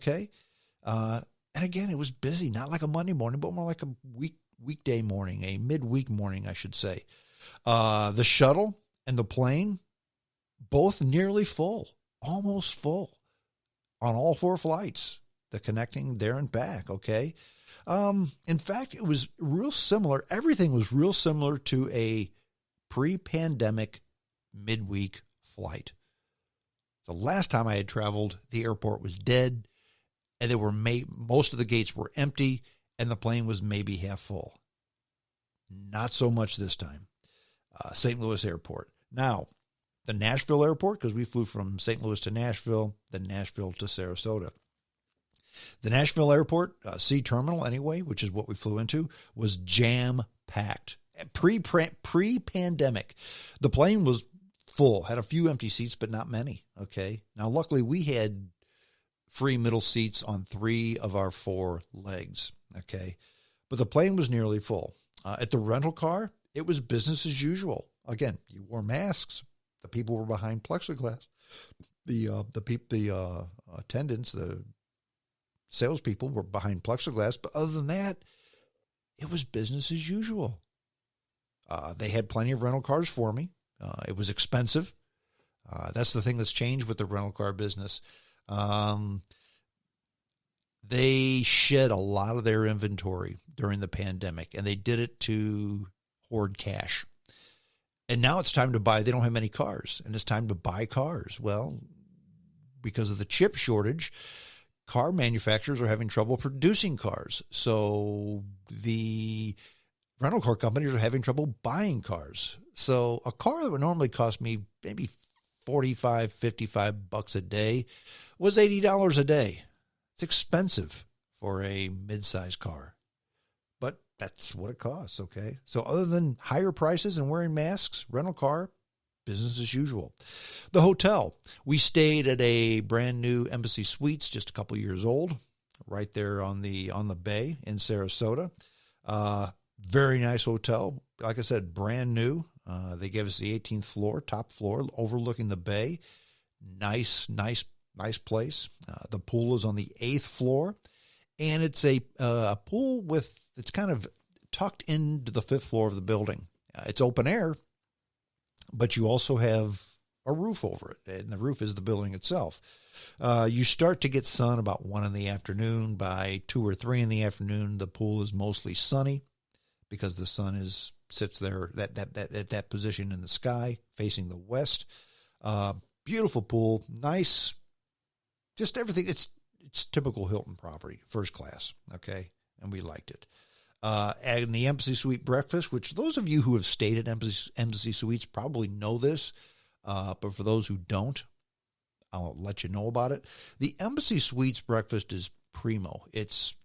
okay? And again, it was busy, not like a Monday morning, but more like a weekday morning, a midweek morning, I should say. The shuttle and the plane, both nearly full, almost full on all 4 flights, the connecting there and back, okay? In fact, it was real similar. Everything was real similar to a pre-pandemic midweek flight. The last time I had traveled, the airport was dead, and there were most of the gates were empty, and the plane was maybe half full. Not so much this time. St. Louis Airport. Now, the Nashville Airport, because we flew from St. Louis to Nashville, then Nashville to Sarasota. The Nashville Airport, C Terminal anyway, which is what we flew into, was jam-packed. Pre-pandemic. The plane was full, had a few empty seats, but not many, okay? Now, luckily, we had free middle seats on 3 of our 4 legs, okay? But the plane was nearly full. At the rental car, it was business as usual. Again, you wore masks. The people were behind plexiglass. The attendants, the salespeople were behind plexiglass. But other than that, it was business as usual. They had plenty of rental cars for me. It was expensive. That's the thing that's changed with the rental car business. They shed a lot of their inventory during the pandemic, and they did it to hoard cash. And now it's time to buy. They don't have many cars, and it's time to buy cars. Well, because of the chip shortage, car manufacturers are having trouble producing cars. So the rental car companies are having trouble buying cars. So a car that would normally cost me maybe $45, $55 a day was $80 a day. It's expensive for a mid-sized car, but that's what it costs, okay? So other than higher prices and wearing masks, rental car, business as usual. The hotel, we stayed at a brand new Embassy Suites, just a couple years old, right there on the bay in Sarasota. Very nice hotel. Like I said, brand new. They gave us the 18th floor, top floor, overlooking the bay. Nice place. The pool is on the 8th floor, and it's a pool it's kind of tucked into the 5th floor of the building. It's open air, but you also have a roof over it, and the roof is the building itself. You start to get sun about 1 in the afternoon. By 2 or 3 in the afternoon, the pool is mostly sunny because the sun sits there at that position in the sky, facing the west. Beautiful pool, nice. Just everything. It's typical Hilton property, first class, okay? And we liked it. And the Embassy Suite breakfast, which those of you who have stayed at Embassy Suites probably know this, but for those who don't, I'll let you know about it. The Embassy Suites breakfast is primo.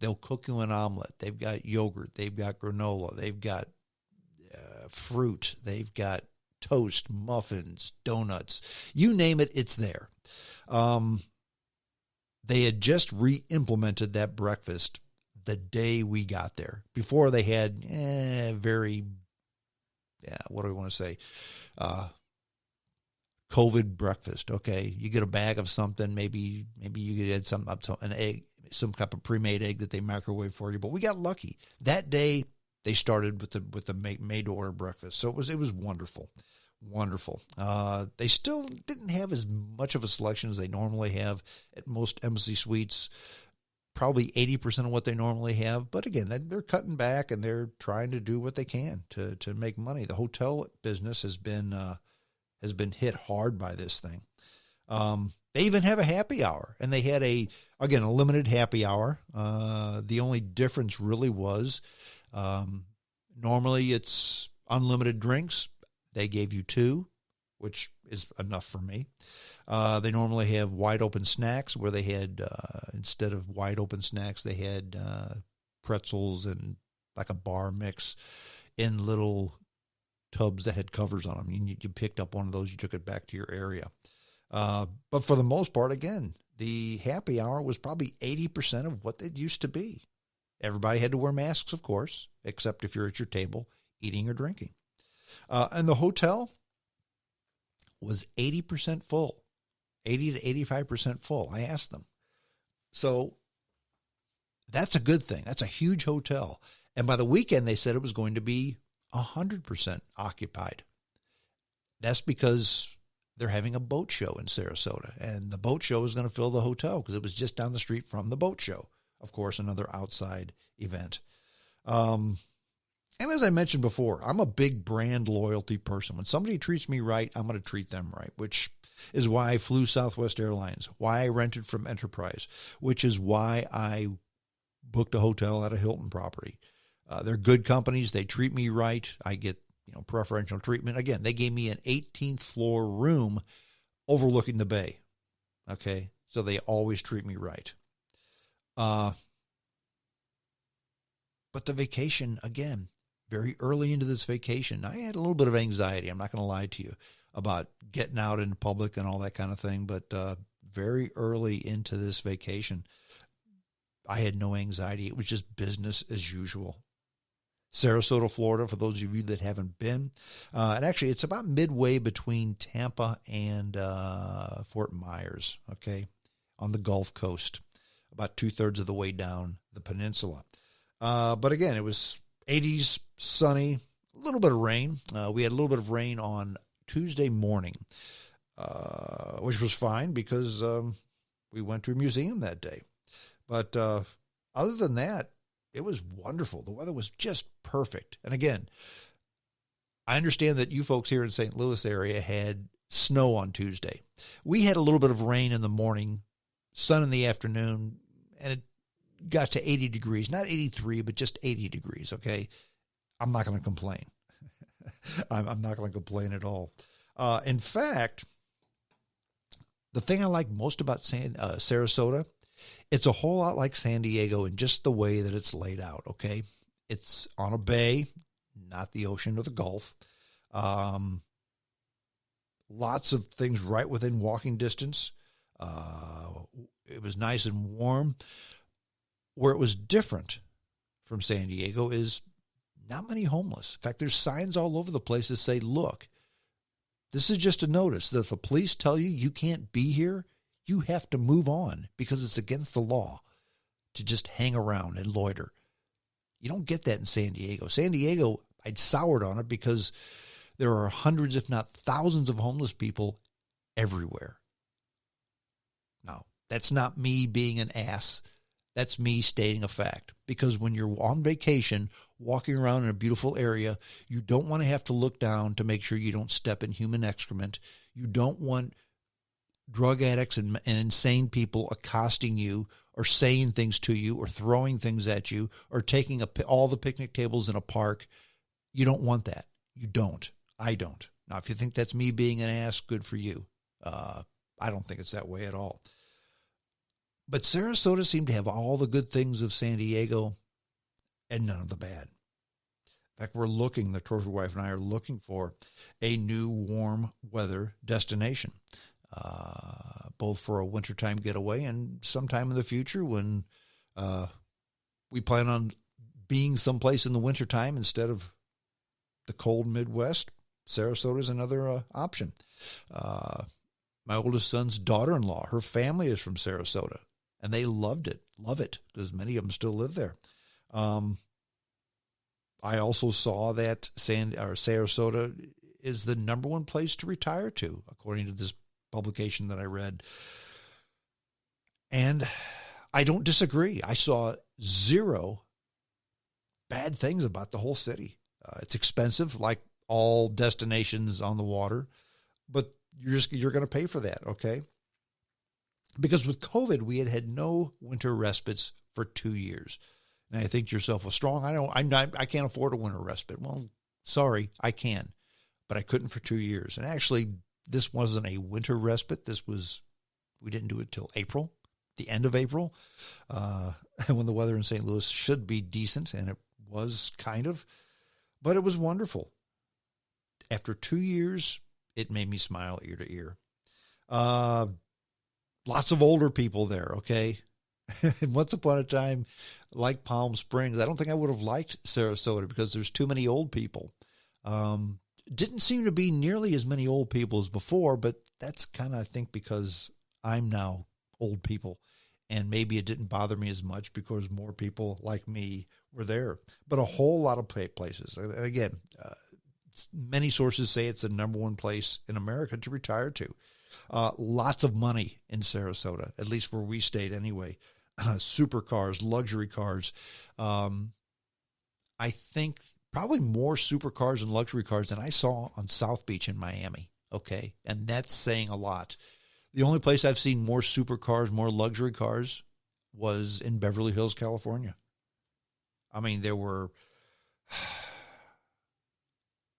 They'll cook you an omelet. They've got yogurt. They've got granola. They've got fruit. They've got toast, muffins, donuts. You name it, it's there. They had just re-implemented that breakfast the day we got there. Before they had what do I want to say? COVID breakfast. Okay, you get a bag of something. Maybe you get an egg, some type of pre-made egg that they microwave for you. But we got lucky that day. They started with the made-to-order breakfast, so it was wonderful. Wonderful. They still didn't have as much of a selection as they normally have at most Embassy Suites, probably 80% of what they normally have. But again, they're cutting back and they're trying to do what they can to make money. The hotel business has been hit hard by this thing. They even have a happy hour, and they had a limited happy hour. The only difference really was normally it's unlimited drinks. They gave you 2, which is enough for me. They normally have wide open snacks where they had, instead of wide open snacks, they had pretzels and like a bar mix in little tubs that had covers on them. You picked up one of those, you took it back to your area. But for the most part, again, the happy hour was probably 80% of what it used to be. Everybody had to wear masks, of course, except if you're at your table eating or drinking. And the hotel was 80% full, 80 to 85% full. I asked them, So that's a good thing. That's a huge hotel. And by the weekend, they said it was going to be 100% occupied. That's because they're having a boat show in Sarasota. And the boat show is going to fill the hotel because it was just down the street from the boat show. Of course, another outside event. And as I mentioned before, I'm a big brand loyalty person. When somebody treats me right, I'm going to treat them right, which is why I flew Southwest Airlines, why I rented from Enterprise, which is why I booked a hotel at a Hilton property. They're good companies. They treat me right. I get, preferential treatment. Again, they gave me an 18th floor room overlooking the bay. Okay. So they always treat me right. But the vacation, again, very early into this vacation, I had a little bit of anxiety. I'm not going to lie to you about getting out in public and all that kind of thing. But very early into this vacation, I had no anxiety. It was just business as usual. Sarasota, Florida, for those of you that haven't been. And actually, it's about midway between Tampa and Fort Myers, okay, on the Gulf Coast, about 2/3 of the way down the peninsula. But again, it was 80s, sunny, a little bit of rain. We had a little bit of rain on Tuesday morning, which was fine because we went to a museum that day. But other than that, it was wonderful. The weather was just perfect. And again, I understand that you folks here in St. Louis area had snow on Tuesday. We had a little bit of rain in the morning, sun in the afternoon, and it got to 80 degrees. Not 83, but just 80 degrees, okay? I'm not going to complain. I'm not going to complain at all. In fact, the thing I like most about Sarasota, it's a whole lot like San Diego in just the way that it's laid out, okay? It's on a bay, not the ocean or the Gulf. Lots of things right within walking distance. It was nice and warm. Where it was different from San Diego is not many homeless. In fact, there's signs all over the place that say, look, this is just a notice that if the police tell you you can't be here, you have to move on because it's against the law to just hang around and loiter. You don't get that in San Diego. San Diego, I'd soured on it because there are hundreds, if not thousands of homeless people everywhere. Now, that's not me being an ass. That's me stating a fact. Because when you're on vacation, walking around in a beautiful area, you don't want to have to look down to make sure you don't step in human excrement. You don't want drug addicts and insane people accosting you or saying things to you or throwing things at you or taking all the picnic tables in a park. You don't want that. You don't. I don't. Now, if you think that's me being an ass, good for you. I don't think it's that way at all. But Sarasota seemed to have all the good things of San Diego and none of the bad. In fact, the trophy wife and I are looking for a new warm weather destination. Both for a wintertime getaway and sometime in the future when we plan on being someplace in the wintertime instead of the cold Midwest. Sarasota is another option. My oldest son's daughter-in-law, her family is from Sarasota, and they love it, because many of them still live there. I also saw that Sarasota is the number one place to retire to, according to this publication that I read. And I don't disagree. I saw zero bad things about the whole city. It's expensive, like all destinations on the water, but you're going to pay for that, okay? Because with COVID, we had no winter respites for 2 years. Now you think to yourself, well, Strong, I can't afford a winter respite. Well, sorry, I can, but I couldn't for 2 years. And actually, this wasn't a winter respite. We didn't do it till April, the end of April, when the weather in St. Louis should be decent, and it was kind of, but it was wonderful. After 2 years, it made me smile ear to ear. Lots of older people there, okay? And once upon a time, like Palm Springs, I don't think I would have liked Sarasota because there's too many old people. Didn't seem to be nearly as many old people as before, but that's kind of, I think, because I'm now old people And maybe it didn't bother me as much because more people like me were there. But a whole lot of places. And again, many sources say it's the number one place in America to retire to. Lots of money in Sarasota, at least where we stayed anyway. Supercars, luxury cars. I think probably more supercars and luxury cars than I saw on South Beach in Miami. Okay. And that's saying a lot. The only place I've seen more supercars, more luxury cars was in Beverly Hills, California. I mean, there were,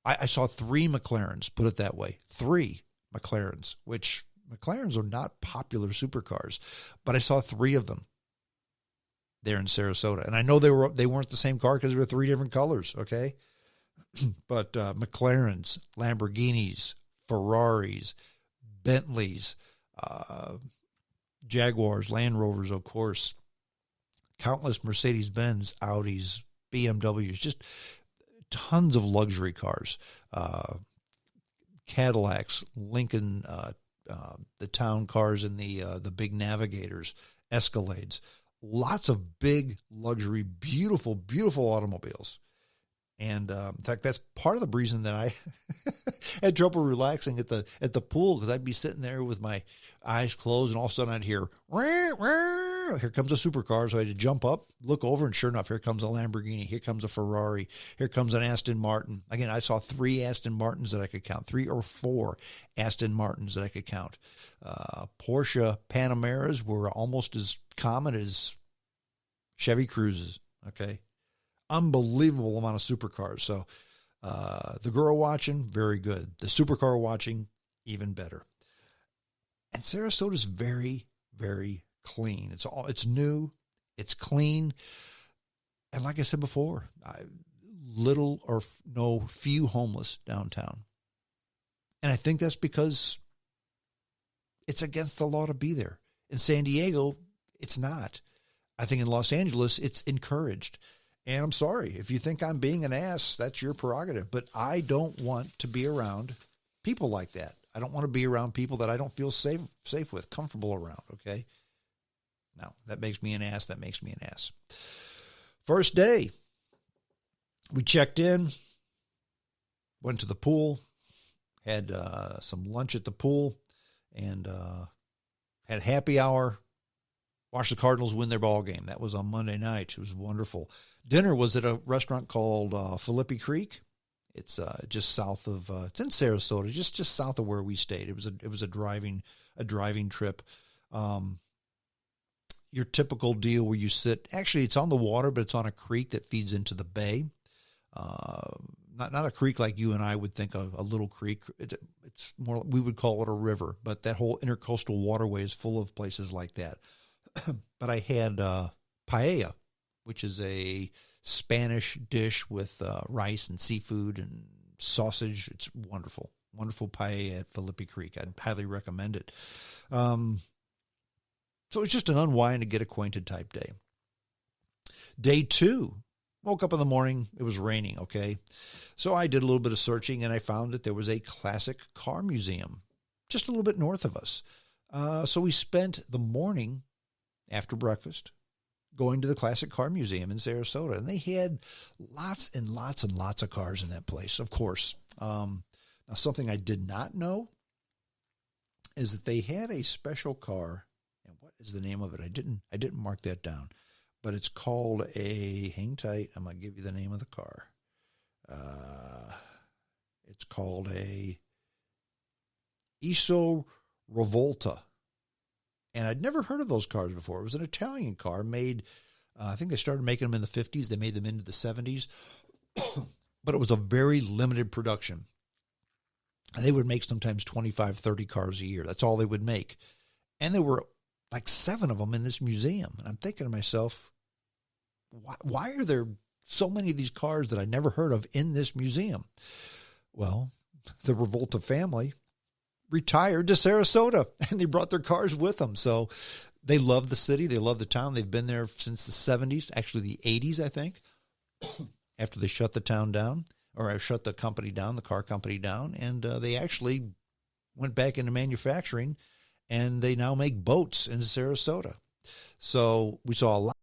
I saw 3 McLarens, put it that way, 3 McLarens, which McLarens are not popular supercars, but I saw 3 of them there in Sarasota. And I know they weren't the same car because they were 3 different colors, okay? But McLarens, Lamborghinis, Ferraris, Bentleys, Jaguars, Land Rovers, of course, countless Mercedes-Benz, Audis, BMWs, just tons of luxury cars, Cadillacs, Lincoln, the town cars and the big Navigators, Escalades, lots of big luxury, beautiful, beautiful automobiles. And in fact, that's part of the reason that I had trouble relaxing at the pool, because I'd be sitting there with my eyes closed, and all of a sudden I'd hear, "Wah, wah." Here comes a supercar. So I had to jump up, look over, and sure enough, here comes a Lamborghini, here comes a Ferrari, here comes an Aston Martin. Again, I saw 3 Aston Martins that I could count, 3 or 4 Aston Martins that I could count. Porsche Panameras were almost as common as Chevy Cruzes. Okay. Unbelievable amount of supercars. So the girl watching, very good. The supercar watching, even better. And Sarasota's very, very clean. It's new, it's clean, and like I said before, little or few homeless downtown. And I think that's because it's against the law to be there. In San Diego, it's not. I think in Los Angeles, it's encouraged. And I'm sorry, if you think I'm being an ass, that's your prerogative. But I don't want to be around people like that. I don't want to be around people that I don't feel safe with, comfortable around, okay? Now, that makes me an ass. That makes me an ass. First day, we checked in, went to the pool, had some lunch at the pool, and had happy hour. Watched the Cardinals win their ball game. That was on Monday night. It was wonderful. Dinner was at a restaurant called Philippi Creek. It's just south of. It's in Sarasota, just south of where we stayed. It was a driving trip. Your typical deal where you sit. Actually, it's on the water, but it's on a creek that feeds into the bay. Not a creek like you and I would think of, a little creek. It's more. We would call it a river, but that whole intercoastal waterway is full of places like that. But I had paella, which is a Spanish dish with rice and seafood and sausage. It's wonderful. Wonderful paella at Philippi Creek. I'd highly recommend it. So it's just an unwind to get acquainted type day. Day 2, woke up in the morning. It was raining, okay? So I did a little bit of searching, and I found that there was a classic car museum just a little bit north of us. So we spent the morning after breakfast going to the Classic Car Museum in Sarasota. And they had lots and lots and lots of cars in that place, of course. Now, something I did not know is that they had a special car. And what is the name of it? I didn't mark that down. But it's called hang tight, I'm going to give you the name of the car. It's called a Iso Revolta. And I'd never heard of those cars before. It was an Italian car made, I think they started making them in the 50s. They made them into the 70s. But it was a very limited production. And they would make sometimes 25, 30 cars a year. That's all they would make. And there were like 7 of them in this museum. And I'm thinking to myself, why are there so many of these cars that I never heard of in this museum? Well, the Revolta family retired to Sarasota, and they brought their cars with them. So they love the city. They love the town. They've been there since the 70s, actually the 80s, I think, after they shut the town down, or shut the company down, the car company down. And they actually went back into manufacturing, and they now make boats in Sarasota. So we saw a lot